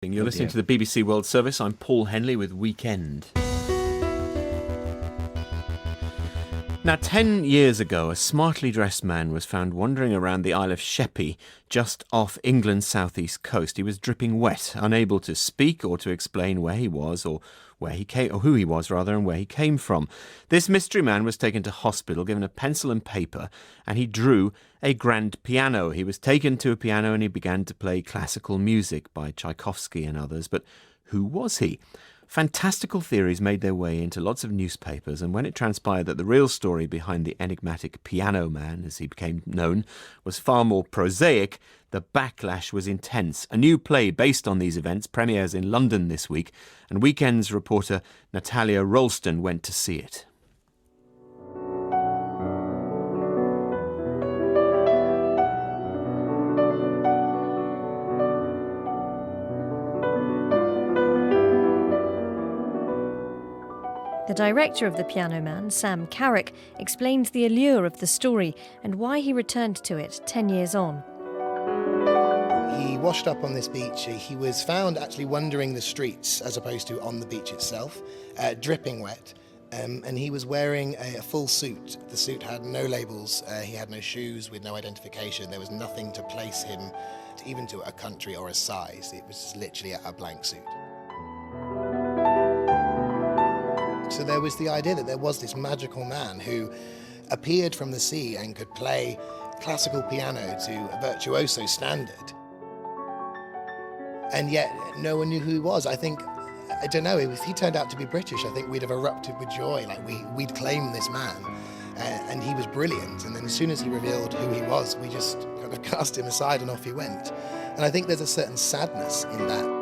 You're listening to the BBC World Service. I'm Paul Henley with Weekend. Now, 10 years ago, a smartly dressed man was found wandering around the Isle of Sheppey, just off England's southeast coast. He was dripping wet, unable to speak or to explain where he was or where he came, or who he was rather, and where he came from. This mystery man was taken to hospital, given a pencil and paper, and he drew a grand piano. He was taken to a piano and he began to play classical music by Tchaikovsky and others. But who was he? Fantastical theories made their way into lots of newspapers, and when it transpired that the real story behind the enigmatic piano man, as he became known, was far more prosaic, the backlash was intense. A new play based on these events premieres in London this week, and Weekend's reporter Natalia Rolston went to see it. The director of The Piano Man, Sam Carrick, explains the allure of the story and why he returned to it 10 years on. He washed up on this beach. He was found actually wandering the streets as opposed to on the beach itself, dripping wet. And he was wearing a full suit. The suit had no labels, he had no shoes with no identification. There was nothing to place him even to a country or a size. It was literally a blank suit. So there was the idea that there was this magical man who appeared from the sea and could play classical piano to a virtuoso standard. And yet no one knew who he was. I don't know, if he turned out to be British, I think we'd have erupted with joy, like we'd claimed this man. And he was brilliant. And then as soon as he revealed who he was, we just kind of cast him aside and off he went. And I think there's a certain sadness in that.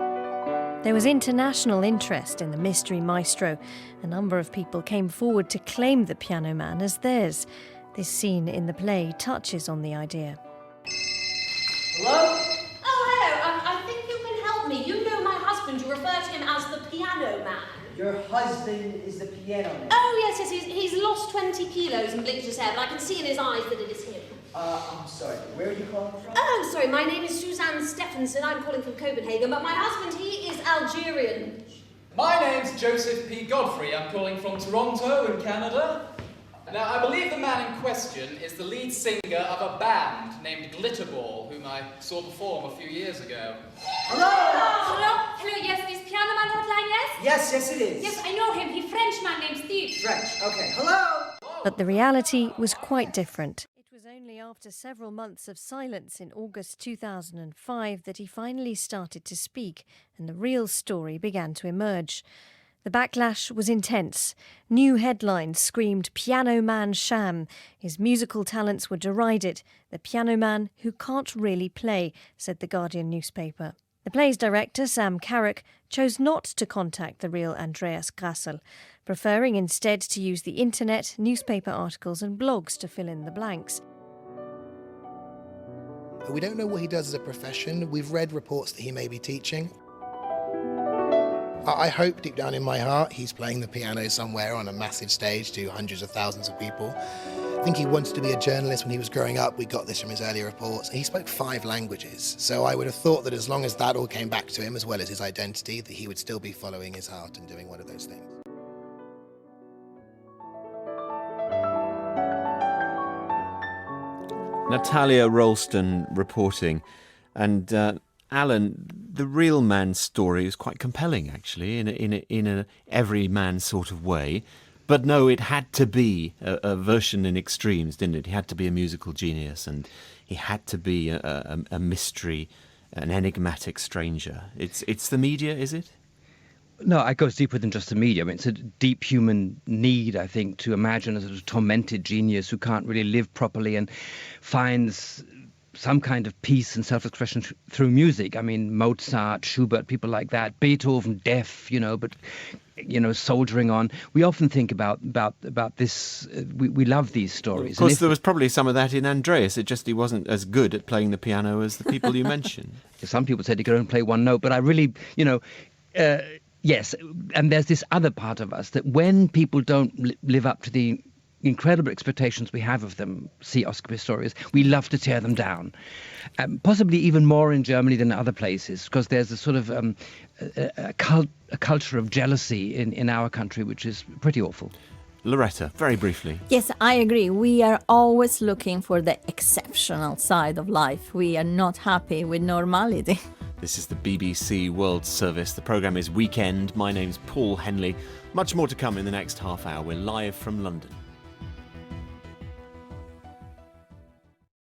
There was international interest in the mystery maestro. A number of people came forward to claim the piano man as theirs. This scene in the play touches on the idea. Hello? Oh, hello. I think you can help me. You know my husband. You refer to him as the piano man. Your husband is the piano man? Oh, yes. He's lost 20 kilos and blinked his hair, but I can see in his eyes that it is him. I'm sorry. Where are you calling from? Oh, sorry. My name is Suzanne Stephenson. I'm calling from Copenhagen, but my husband, he is Algerian. My name's Joseph P. Godfrey. I'm calling from Toronto in Canada. Now, I believe the man in question is the lead singer of a band named Glitterball, whom I saw perform a few years ago. Hello? Hello, yes, this piano man hotline, yes? Yes, it is. Yes, I know him. He's French man named Steve. French, okay. Hello? But the reality was quite different. It was only after several months of silence in August 2005 that he finally started to speak, and the real story began to emerge. The backlash was intense. New headlines screamed "Piano Man sham." His musical talents were derided. The piano man who can't really play, said the Guardian newspaper. The play's director, Sam Carrick, chose not to contact the real Andreas Grassel, preferring instead to use the internet, newspaper articles and blogs to fill in the blanks. We don't know what he does as a profession. We've read reports that he may be teaching. I hope deep down in my heart he's playing the piano somewhere on a massive stage to hundreds of thousands of people. I think he wanted to be a journalist when he was growing up. We got this from his earlier reports. He spoke 5 languages, so I would have thought that as long as that all came back to him, as well as his identity, that he would still be following his heart and doing one of those things. Natalia Rolston reporting. And Alan, the real man's story is quite compelling, actually, in a everyman sort of way. But no, it had to be a version in extremes, didn't it? He had to be a musical genius, and he had to be a mystery, an enigmatic stranger. It's the media, is it? No, it goes deeper than just the media. I mean, it's a deep human need, I think, to imagine a sort of tormented genius who can't really live properly and finds some kind of peace and self-expression through music. I mean, Mozart, Schubert, people like that, Beethoven, deaf, but soldiering on. We often think about this. We love these stories. Of course, there was probably some of that in Andreas. He wasn't as good at playing the piano as the people you mentioned. Some people said he could only play one note, but I really, yes. And there's this other part of us that when people don't live up to the incredible expectations we have of them, see Oscar Pistorius, we love to tear them down. Possibly even more in Germany than other places, because there's a sort of a culture of jealousy in our country, which is pretty awful. Loretta, very briefly. Yes, I agree. We are always looking for the exceptional side of life. We are not happy with normality. This is the BBC World Service. The programme is Weekend. My name's Paul Henley. Much more to come in the next half hour. We're live from London.